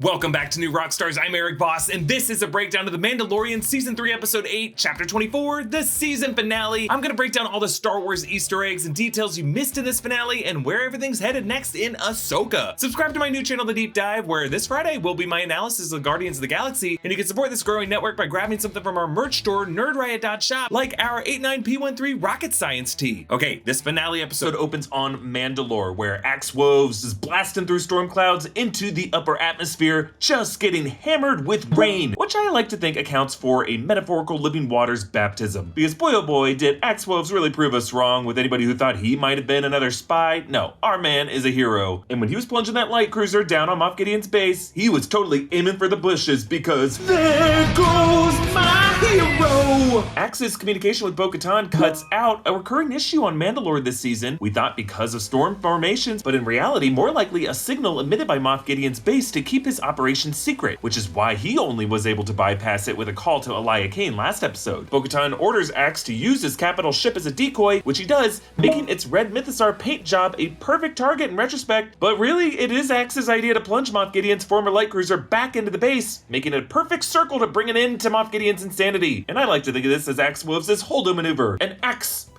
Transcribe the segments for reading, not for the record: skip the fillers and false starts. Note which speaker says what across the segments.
Speaker 1: Welcome back to New Rockstars. I'm Erik Voss, and this is a breakdown of The Mandalorian Season 3, Episode 8, Chapter 24, the season finale. I'm gonna break down all the Star Wars Easter eggs and details you missed in this finale and where everything's headed next in Ahsoka. Subscribe to my new channel, The Deep Dive, where this Friday will be my analysis of Guardians of the Galaxy, and you can support this growing network by grabbing something from our merch store, nerdriot.shop, like our 89P13 Rocket Science tee. Okay, this finale episode opens on Mandalore, where Axe Woves is blasting through storm clouds into the upper atmosphere, just getting hammered with rain, which I like to think accounts for a metaphorical living waters baptism. Because boy oh boy, did Axe Woves really prove us wrong with anybody who thought he might have been another spy. No, our man is a hero. And when he was plunging that light cruiser down on Moff Gideon's base, he was totally aiming for the bushes because there goes my hero! Axe's communication with Bo-Katan cuts out a recurring issue on Mandalore this season. We thought because of storm formations, but in reality, more likely a signal emitted by Moff Gideon's base to keep his operation secret, which is why he only was able to bypass it with a call to Elia Kane last episode. Bo-Katan orders Axe to use his capital ship as a decoy, which he does, making its red mythosaur paint job a perfect target in retrospect, but really it is Axe's idea to plunge Moff Gideon's former light cruiser back into the base, making it a perfect circle to bring an end to Moff Gideon's insanity. And I like to think of this as Axe Woves' holdo maneuver, an axe,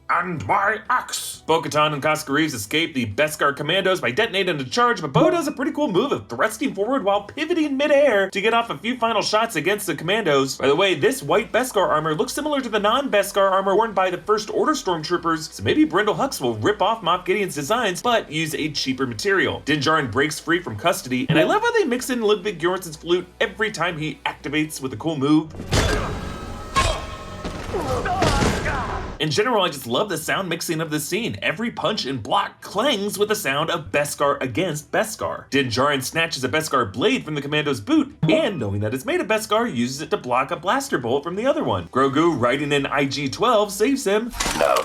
Speaker 1: and my axe. Bo-Katan and Cascareves escape the Beskar commandos by detonating a charge, but Bo does a pretty cool move of thrusting forward while pivoting midair to get off a few final shots against the commandos. By the way, this white Beskar armor looks similar to the non-Beskar armor worn by the First Order stormtroopers, so maybe Brindle Hux will rip off Moff Gideon's designs, but use a cheaper material. Din Djarin breaks free from custody, and I love how they mix in Ludwig Göransson's flute every time he activates with a cool move. In general, I just love the sound mixing of the scene. Every punch and block clangs with the sound of Beskar against Beskar. Din Djarin snatches a Beskar blade from the commando's boot, and knowing that it's made of Beskar, uses it to block a blaster bolt from the other one. Grogu, riding in IG-12, saves him. No.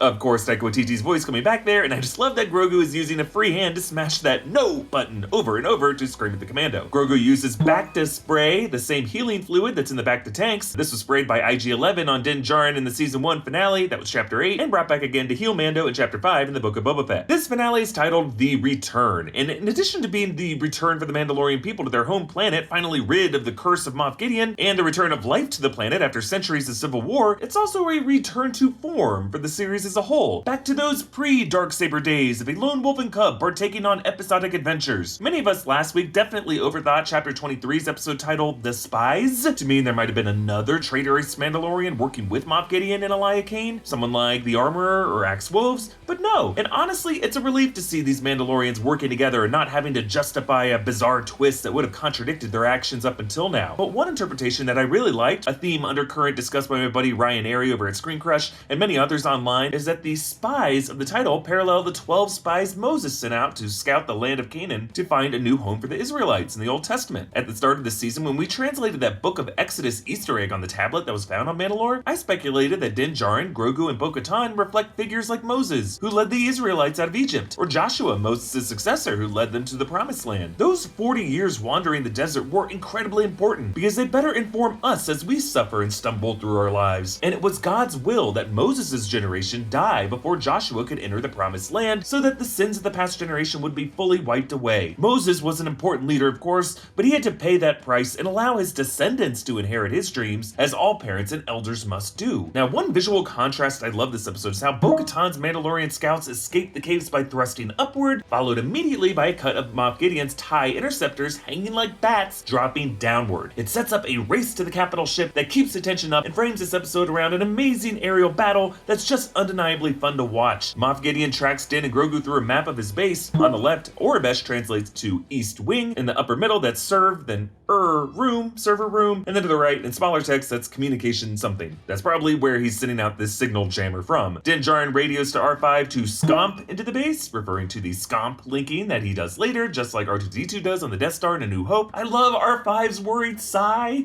Speaker 1: Of course, Taika Waititi's voice coming back there, and I just love that Grogu is using a free hand to smash that no button over and over to scream at the commando. Grogu uses Bacta spray, the same healing fluid that's in the Bacta tanks. This was sprayed by IG-11 on Din Djarin in the season 1 finale, that was chapter 8, and brought back again to heal Mando in chapter 5 in the Book of Boba Fett. This finale is titled The Return, and in addition to being the return for the Mandalorian people to their home planet, finally rid of the curse of Moff Gideon, and the return of life to the planet after centuries of civil war, it's also a return to form for the series as a whole, back to those pre-Darksaber days of a lone wolf and cub partaking on episodic adventures. Many of us last week definitely overthought chapter 23's episode titled The Spies to mean there might have been another traitorous Mandalorian working with Moff Gideon and Elia Kane, someone like the Armorer or Axe Woves, but no. And honestly, it's a relief to see these Mandalorians working together and not having to justify a bizarre twist that would have contradicted their actions up until now. But one interpretation that I really liked, a theme undercurrent discussed by my buddy Ryan Airy over at Screen Crush and many others online, is that the spies of the title parallel the 12 spies Moses sent out to scout the land of Canaan to find a new home for the Israelites in the Old Testament. At the start of the season, when we translated that Book of Exodus Easter egg on the tablet that was found on Mandalore, I speculated that Din Djarin, Grogu, and Bo-Katan reflect figures like Moses, who led the Israelites out of Egypt, or Joshua, Moses' successor, who led them to the Promised Land. Those 40 years wandering the desert were incredibly important because they better inform us as we suffer and stumble through our lives. And it was God's will that Moses' generation die before Joshua could enter the Promised Land so that the sins of the past generation would be fully wiped away. Moses was an important leader, of course, but he had to pay that price and allow his descendants to inherit his dreams, as all parents and elders must do. Now, one visual contrast I love this episode is how Bo-Katan's Mandalorian scouts escape the caves by thrusting upward, followed immediately by a cut of Moff Gideon's TIE interceptors hanging like bats, dropping downward. It sets up a race to the capital ship that keeps the tension up and frames this episode around an amazing aerial battle that's just undeniably fun to watch. Moff Gideon tracks Din and Grogu through a map of his base. On the left, Aurebesh translates to East Wing. In the upper middle, that's serve, then room, server room, and then to the right, in smaller text, that's communication something. That's probably where he's sending out this signal jammer from. Din Djarin radios to R5 to scomp into the base, referring to the scomp linking that he does later, just like R2-D2 does on the Death Star in A New Hope. I love R5's worried sigh.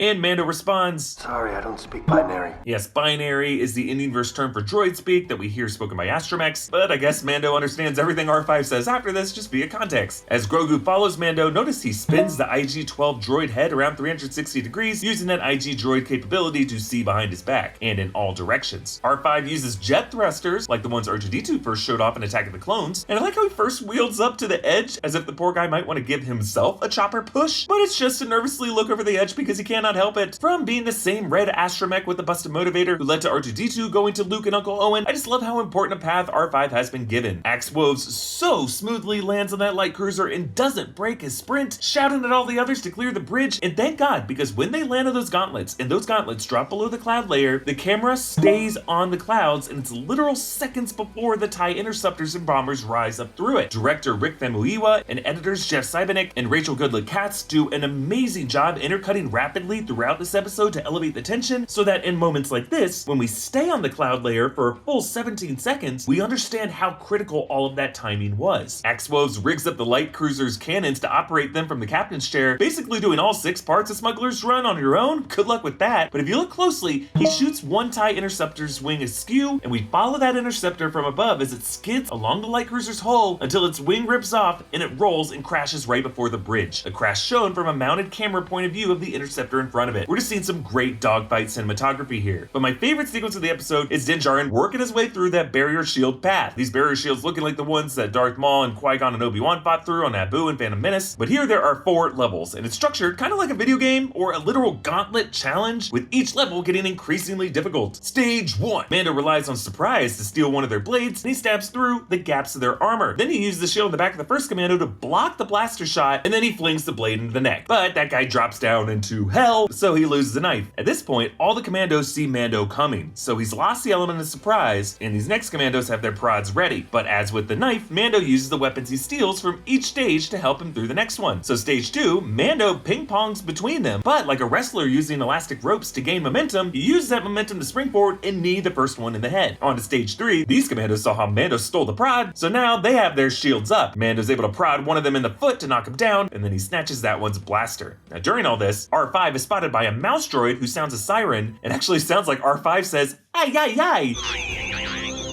Speaker 1: And Mando responds,
Speaker 2: "Sorry, I don't speak binary."
Speaker 1: Yes, binary is the Indian-verse term for droid speak that we hear spoken by astromechs, but I guess Mando understands everything R5 says after this just via context. As Grogu follows Mando, notice he spins the IG-12 droid head around 360 degrees using that IG droid capability to see behind his back, and in all directions. R5 uses jet thrusters, like the ones R2-D2 first showed off in Attack of the Clones, and I like how he first wheels up to the edge as if the poor guy might want to give himself a chopper push, but it's just to nervously look over the edge because he cannot help it. From being the same red astromech with the busted motivator who led to R2-D2 going to Luke and Uncle Owen, I just love how important a path R5 has been given. Axe Woves so smoothly lands on that light cruiser and doesn't break his sprint, shouting at all the others to clear the bridge, and thank God, because when they land on those gauntlets and those gauntlets drop below the cloud layer, the camera stays on the clouds and it's literal seconds before the TIE interceptors and bombers rise up through it. Director Rick Famuyiwa and editors Jeff Siebenik and Rachel Goodlett-Katz do an amazing job intercutting rapidly throughout this episode to elevate the tension so that in moments like this, when we stay on the cloud layer for a full 17 seconds, we understand how critical all of that timing was. Axe Woves rigs up the light cruiser's cannons to operate them from the captain's chair, basically doing all 6 parts of Smuggler's Run on your own. Good luck with that. But if you look closely, he shoots one TIE interceptor's wing askew, and we follow that interceptor from above as it skids along the light cruiser's hull until its wing rips off and it rolls and crashes right before the bridge. A crash shown from a mounted camera point of view of the interceptor in front of it. We're just seeing some great dogfight cinematography here. But my favorite sequence of the episode is Din Djarin working his way through that barrier shield path. These barrier shields looking like the ones that Darth Maul and Qui-Gon and Obi-Wan fought through on Naboo and Phantom Menace. But here there are 4 levels, and it's structured kind of like a video game or a literal gauntlet challenge, with each level getting increasingly difficult. Stage 1. Mando relies on surprise to steal one of their blades, and he stabs through the gaps of their armor. Then he uses the shield in the back of the first commando to block the blaster shot, and then he flings the blade into the neck. But that guy drops down into hell, so he loses the knife. At this point, all the commandos see Mando coming, so he's lost the element of surprise, and these next commandos have their prods ready. But as with the knife, Mando uses the weapons he steals from each stage to help him through the next one. So stage 2, Mando ping-pongs between them, but like a wrestler using elastic ropes to gain momentum, he uses that momentum to spring forward and knee the first one in the head. On to stage 3, these commandos saw how Mando stole the prod, so now they have their shields up. Mando's able to prod one of them in the foot to knock him down, and then he snatches that one's blaster. Now during all this, R5 is spotted by a mouse droid who sounds a siren, and actually sounds like R5 says, "Ay, ay, ay."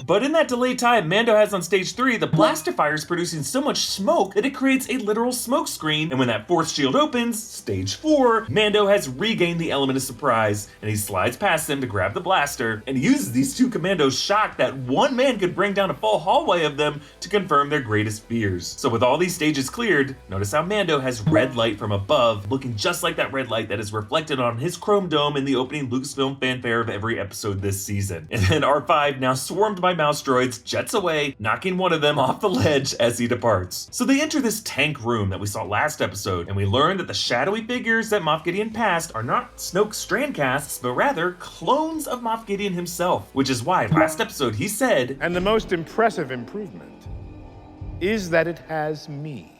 Speaker 1: But in that delayed time Mando has on stage 3, the blaster fire is producing so much smoke that it creates a literal smoke screen, and when that 4th shield opens, stage 4, Mando has regained the element of surprise, and he slides past them to grab the blaster, and he uses these 2 commandos' shock that one man could bring down a full hallway of them to confirm their greatest fears. So with all these stages cleared, notice how Mando has red light from above, looking just like that red light that is reflected on his chrome dome in the opening Lucasfilm fanfare of every episode this season. And then R5, now swarmed by mouse droids, jets away, knocking one of them off the ledge as he departs. So they enter this tank room that we saw last episode, and we learn that the shadowy figures that Moff Gideon passed are not Snoke Strandcasts, but rather clones of Moff Gideon himself, which is why last episode he said,
Speaker 3: "And the most impressive improvement is that it has me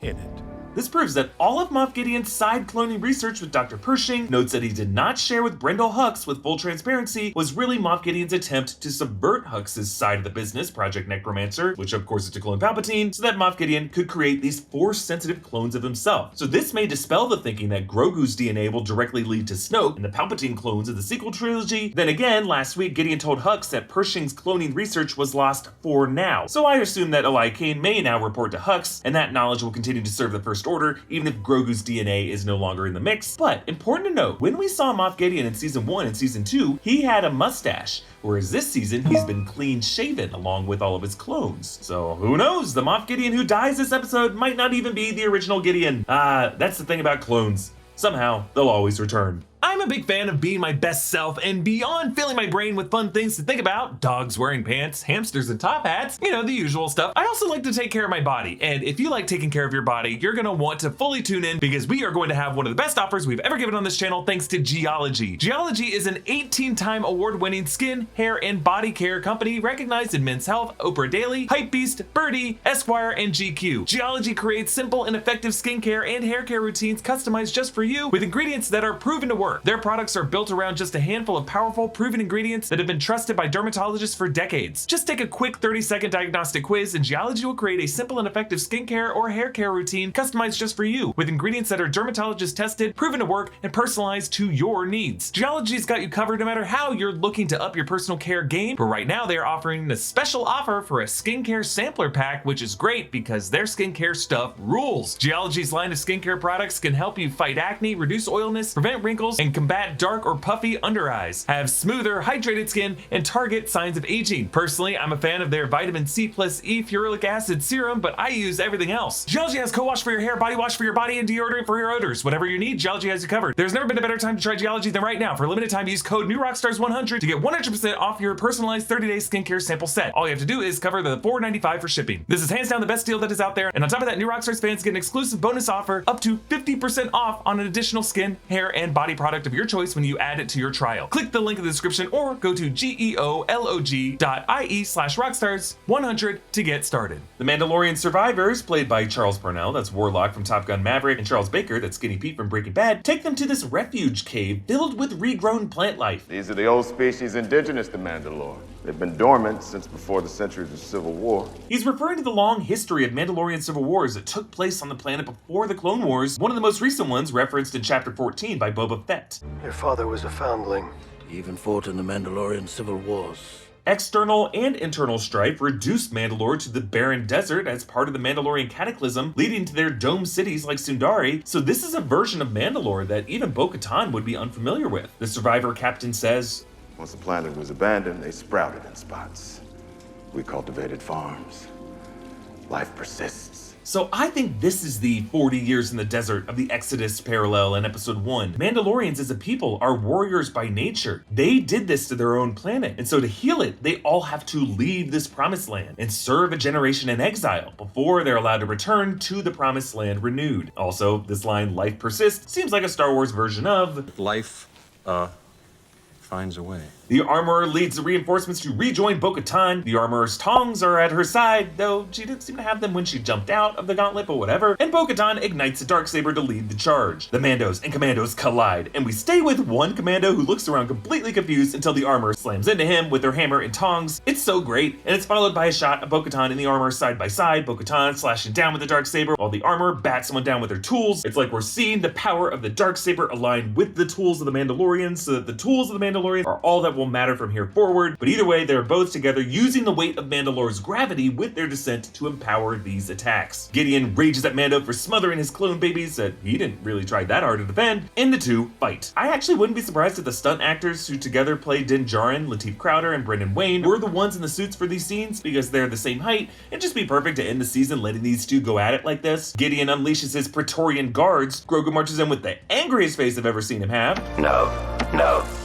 Speaker 3: in it."
Speaker 1: This proves that all of Moff Gideon's side cloning research with Dr. Pershing, notes that he did not share with Brendel Hux with full transparency, was really Moff Gideon's attempt to subvert Hux's side of the business, Project Necromancer, which of course is to clone Palpatine, so that Moff Gideon could create these Force-sensitive clones of himself. So this may dispel the thinking that Grogu's DNA will directly lead to Snoke and the Palpatine clones of the sequel trilogy. Then again, last week Gideon told Hux that Pershing's cloning research was lost for now. So I assume that Eli Kane may now report to Hux, and that knowledge will continue to serve the First Order, even if Grogu's DNA is no longer in the mix. But important to note, when we saw Moff Gideon in Season 1 and Season 2, he had a mustache, whereas this season he's been clean shaven along with all of his clones. So who knows, the Moff Gideon who dies this episode might not even be the original Gideon. That's the thing about clones. Somehow, they'll always return. I'm a big fan of being my best self and beyond filling my brain with fun things to think about, dogs wearing pants, hamsters and top hats, you know, the usual stuff. I also like to take care of my body, and if you like taking care of your body, you're gonna want to fully tune in because we are going to have one of the best offers we've ever given on this channel thanks to Geology. Geology is an 18-time award-winning skin, hair, and body care company recognized in Men's Health, Oprah Daily, Hypebeast, Birdie, Esquire, and GQ. Geology creates simple and effective skincare and hair care routines customized just for you with ingredients that are proven to work. Mandalore. Their products are built around just a handful of powerful, proven ingredients that have been trusted by dermatologists for decades. Just take a quick 30-second diagnostic quiz and Geology will create a simple and effective skincare or hair care routine customized just for you, with ingredients that are dermatologist tested, proven to work, and personalized to your needs. Geology's got you covered no matter how you're looking to up your personal care game, but right now they are offering a special offer for a skincare sampler pack, which is great because their skincare stuff rules. Geology's line of skincare products can help you fight acne, reduce oiliness, prevent wrinkles, and combat dark or puffy under eyes, have smoother, hydrated skin, and target signs of aging. Personally, I'm a fan of their vitamin C plus E ferulic acid serum, but I use everything else. Geology has co-wash for your hair, body wash for your body, and deodorant for your odors. Whatever you need, Geology has you covered. There's never been a better time to try Geology than right now. For a limited time, use code NEWROCKSTARS100 to get 100% off your personalized 30-day skincare sample set. All you have to do is cover the $4.95 for shipping. This is hands down the best deal that is out there, and on top of that, New Rockstars fans get an exclusive bonus offer up to 50% off on an additional skin, hair, and body product of your choice when you add it to your trial. Click the link in the description or go to geolog.ie/rockstars100 to get started. The Mandalorian survivors, played by Charles Parnell, that's Warlock from Top Gun Maverick, and Charles Baker, that's Skinny Pete from Breaking Bad, take them to this refuge cave filled with regrown plant life.
Speaker 4: These are the old species indigenous to Mandalore. They've been dormant since before the centuries of civil war.
Speaker 1: He's referring to the long history of Mandalorian civil wars that took place on the planet before the Clone Wars, one of the most recent ones referenced in Chapter 14 by Boba Fett.
Speaker 2: Your father was a foundling.
Speaker 5: He even fought in the Mandalorian civil wars.
Speaker 1: External and internal strife reduced Mandalore to the barren desert as part of the Mandalorian cataclysm, leading to their dome cities like Sundari, so this is a version of Mandalore that even Bo-Katan would be unfamiliar with. The survivor captain says,
Speaker 4: Once the planet was abandoned, they sprouted in spots. We cultivated farms. Life persists.
Speaker 1: So I think this is the 40 years in the desert of the Exodus parallel in episode 1. Mandalorians as a people are warriors by nature. They did this to their own planet, and so to heal it, they all have to leave this promised land and serve a generation in exile before they're allowed to return to the promised land renewed. Also, this line, life persists, seems like a Star Wars version of
Speaker 6: life, finds a way.
Speaker 1: The Armorer leads the reinforcements to rejoin Bo-Katan. The Armorer's tongs are at her side, though she didn't seem to have them when she jumped out of the gauntlet, but whatever. And Bo-Katan ignites a darksaber to lead the charge. The Mandos and Commandos collide, and we stay with one Commando who looks around completely confused until the Armorer slams into him with their hammer and tongs. It's so great, and it's followed by a shot of Bo-Katan and the Armorer side by side, Bo-Katan slashing down with the darksaber while the Armorer bats someone down with their tools. It's like we're seeing the power of the darksaber align with the tools of the Mandalorians, so that the tools of the Mandalorian are all that will matter from here forward, but either way, they're both together using the weight of Mandalore's gravity with their descent to empower these attacks. Gideon rages at Mando for smothering his clone babies that he didn't really try that hard to defend, and the two fight. I actually wouldn't be surprised if the stunt actors who together play Din Djarin, Lateef Crowder, and Brendan Wayne were the ones in the suits for these scenes because they're the same height, and just be perfect to end the season letting these two go at it like this. Gideon unleashes his Praetorian guards. Grogu marches in with the angriest face I've ever seen him have.
Speaker 2: No.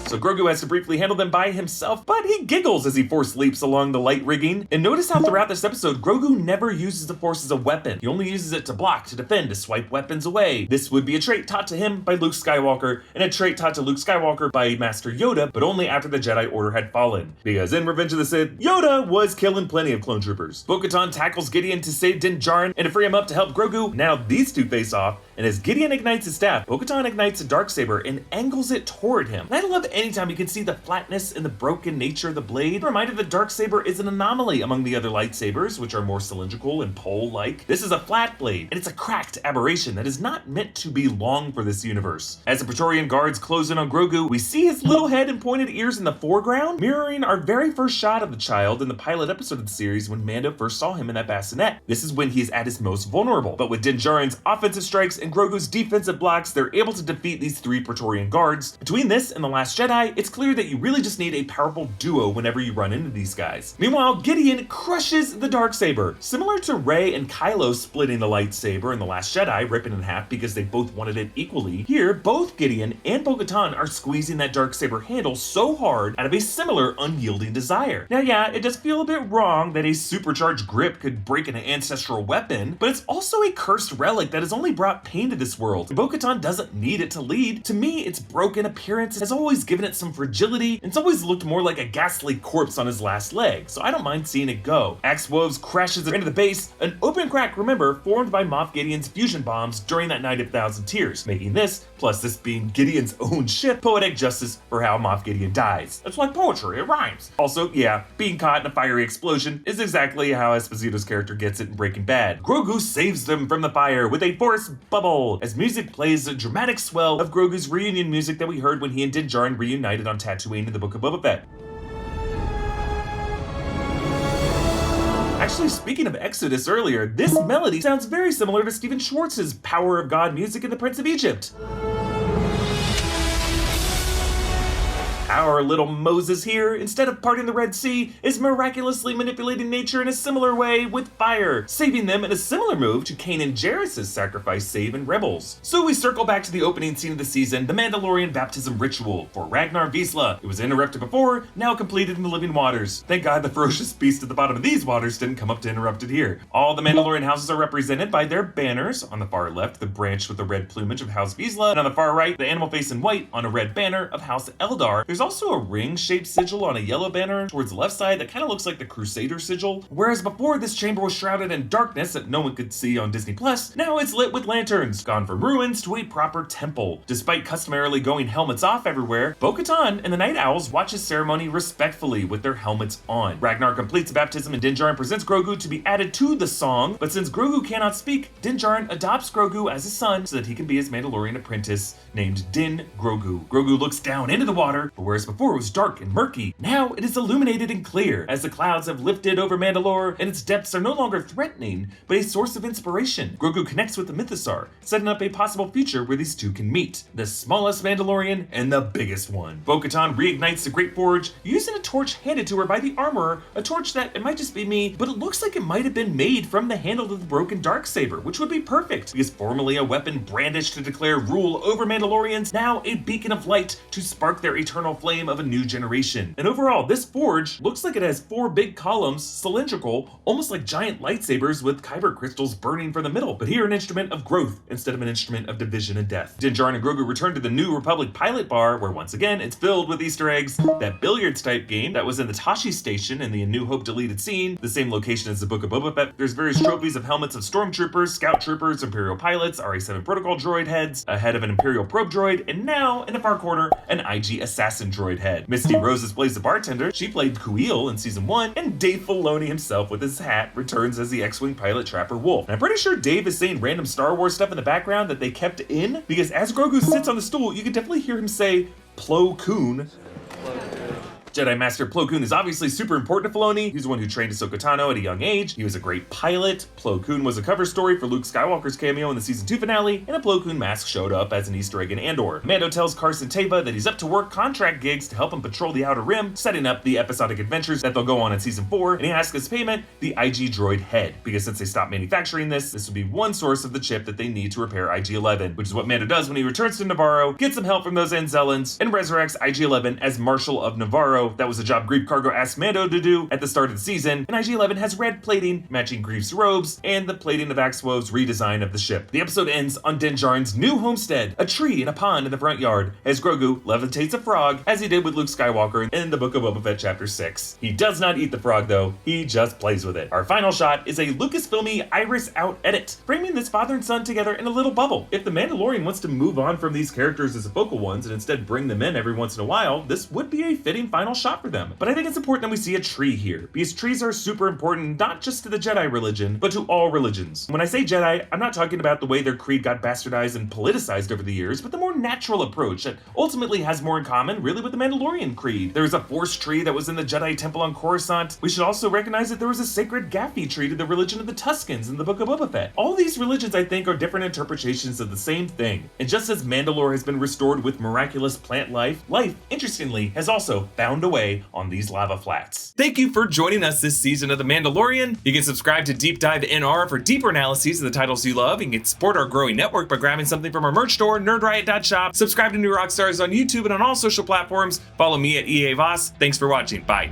Speaker 1: So Grogu has to briefly handle them by himself, but he giggles as he force leaps along the light rigging. And notice how throughout this episode, Grogu never uses the Force as a weapon. He only uses it to block, to defend, to swipe weapons away. This would be a trait taught to him by Luke Skywalker, and a trait taught to Luke Skywalker by Master Yoda, but only after the Jedi Order had fallen. Because in Revenge of the Sith, Yoda was killing plenty of clone troopers. Bo-Katan tackles Gideon to save Din Djarin and to free him up to help Grogu. Now these two face off, and as Gideon ignites his staff, Bo-Katan ignites a darksaber and angles it toward him. And I love anytime you can see the flatness and the broken nature of the blade. Reminded the darksaber is an anomaly among the other lightsabers, which are more cylindrical and pole-like. This is a flat blade, and it's a cracked aberration that is not meant to be long for this universe. As the Praetorian guards close in on Grogu, we see his little head and pointed ears in the foreground, mirroring our very first shot of the child in the pilot episode of the series when Mando first saw him in that bassinet. This is when he is at his most vulnerable, but with Din Djarin's offensive strikes and Grogu's defensive blocks, they're able to defeat these three Praetorian guards. Between this and The Last Jedi, it's clear that you really just need a powerful duo whenever you run into these guys. Meanwhile, Gideon crushes the darksaber. Similar to Rey and Kylo splitting the lightsaber in The Last Jedi, ripping it in half because they both wanted it equally, here both Gideon and Bo-Katan are squeezing that darksaber handle so hard out of a similar unyielding desire. Now yeah, it does feel a bit wrong that a supercharged grip could break an ancestral weapon, but it's also a cursed relic that has only brought pain to this world, and Bo-Katan doesn't need it to lead. To me, its broken appearance has always given it some fragility, and it's always looked more like a ghastly corpse on his last leg, so I don't mind seeing it go. Axe-Woves crashes into the base, an open crack, remember, formed by Moff Gideon's fusion bombs during that Night of Thousand Tears, making this, plus this being Gideon's own ship, poetic justice for how Moff Gideon dies. It's like poetry, it rhymes. Also, yeah, being caught in a fiery explosion is exactly how Esposito's character gets it in Breaking Bad. Grogu saves them from the fire with a force bubble, as music plays a dramatic swell of Grogu's reunion music that we heard when he and Din Djarin reunited on Tatooine in the Book of Boba Fett. Actually, speaking of Exodus earlier, this melody sounds very similar to Stephen Schwartz's Power of God music in The Prince of Egypt. Our little Moses here, instead of parting the Red Sea, is miraculously manipulating nature in a similar way with fire, saving them in a similar move to Kanan Jarrus' sacrifice save in Rebels. So we circle back to the opening scene of the season, the Mandalorian baptism ritual for Ragnar Vizsla. It was interrupted before, now completed in the living waters. Thank God the ferocious beast at the bottom of these waters didn't come up to interrupt it here. All the Mandalorian houses are represented by their banners. On the far left, the branch with the red plumage of House Vizsla, and on the far right, the animal face in white on a red banner of House Eldar. There's also a ring-shaped sigil on a yellow banner towards the left side that kind of looks like the Crusader sigil. Whereas before, this chamber was shrouded in darkness that no one could see on Disney+, now it's lit with lanterns, gone from ruins to a proper temple. Despite customarily going helmets off everywhere, Bo-Katan and the Night Owls watch his ceremony respectfully with their helmets on. Ragnar completes the baptism and Din Djarin presents Grogu to be added to the song, but since Grogu cannot speak, Din Djarin adopts Grogu as his son so that he can be his Mandalorian apprentice named Din Grogu. Grogu looks down into the water, but whereas before it was dark and murky, now it is illuminated and clear as the clouds have lifted over Mandalore and its depths are no longer threatening, but a source of inspiration. Grogu connects with the Mythosaur, setting up a possible future where these two can meet. The smallest Mandalorian and the biggest one. Bo-Katan reignites the Great Forge using a torch handed to her by the armorer, a torch that, it might just be me, but it looks like it might have been made from the handle of the broken Darksaber, which would be perfect, because formerly a weapon brandished to declare rule over Mandalorians, now a beacon of light to spark their eternal flame of a new generation. And overall, this forge looks like it has 4 big columns, cylindrical, almost like giant lightsabers with kyber crystals burning from the middle, but here an instrument of growth instead of an instrument of division and death. Din Djarin and Grogu return to the New Republic pilot bar, where once again it's filled with Easter eggs. That billiards type game that was in the Tashi station in the A New Hope deleted scene, the same location as the Book of Boba Fett. There's various trophies of helmets of stormtroopers, scout troopers, Imperial pilots, RA-7 protocol droid heads, a head of an Imperial probe droid, and now in the far corner, an IG assassin droid head. Misty Roses plays the bartender. She played Kuiil in season 1, and Dave Filoni himself with his hat returns as the X-Wing pilot Trapper Wolf. And I'm pretty sure Dave is saying random Star Wars stuff in the background that they kept in, because as Grogu sits on the stool, you can definitely hear him say Plo Koon. Jedi Master Plo Koon is obviously super important to Filoni. He's the one who trained Ahsoka Tano at a young age. He was a great pilot. Plo Koon was a cover story for Luke Skywalker's cameo in the season 2 finale, and a Plo Koon mask showed up as an Easter egg in Andor. Mando tells Carson Teva that he's up to work contract gigs to help him patrol the Outer Rim, setting up the episodic adventures that they'll go on in season 4, and he asks as payment the IG droid head, because since they stopped manufacturing this would be one source of the chip that they need to repair IG-11, which is what Mando does when he returns to Navarro, gets some help from those Anzellans, and resurrects IG-11 as Marshal of Navarro. That was a job Greef Karga asked Mando to do at the start of the season, and IG-11 has red plating matching Greef's robes and the plating of Axe-Wove's redesign of the ship. The episode ends on Din Djarin's new homestead, a tree and a pond in the front yard, as Grogu levitates a frog as he did with Luke Skywalker in the Book of Boba Fett chapter 6. He does not eat the frog though, he just plays with it. Our final shot is a Lucasfilmy iris out edit, framing this father and son together in a little bubble. If the Mandalorian wants to move on from these characters as the focal ones and instead bring them in every once in a while, this would be a fitting final shot for them. But I think it's important that we see a tree here, because trees are super important not just to the Jedi religion, but to all religions. When I say Jedi, I'm not talking about the way their creed got bastardized and politicized over the years, but the more natural approach that ultimately has more in common really with the Mandalorian creed. There's a Force tree that was in the Jedi Temple on Coruscant. We should also recognize that there was a sacred Gaffi tree to the religion of the Tuskens in the Book of Boba Fett. All these religions, I think, are different interpretations of the same thing. And just as Mandalore has been restored with miraculous plant life, interestingly, has also found a way on these lava flats. Thank you for joining us this season of The Mandalorian. You can subscribe to Deep Dive NR for deeper analyses of the titles you love. You can support our growing network by grabbing something from our merch store, nerdriot.shop. Subscribe to New Rockstars on YouTube and on all social platforms. Follow me at EA Voss. Thanks for watching. Bye.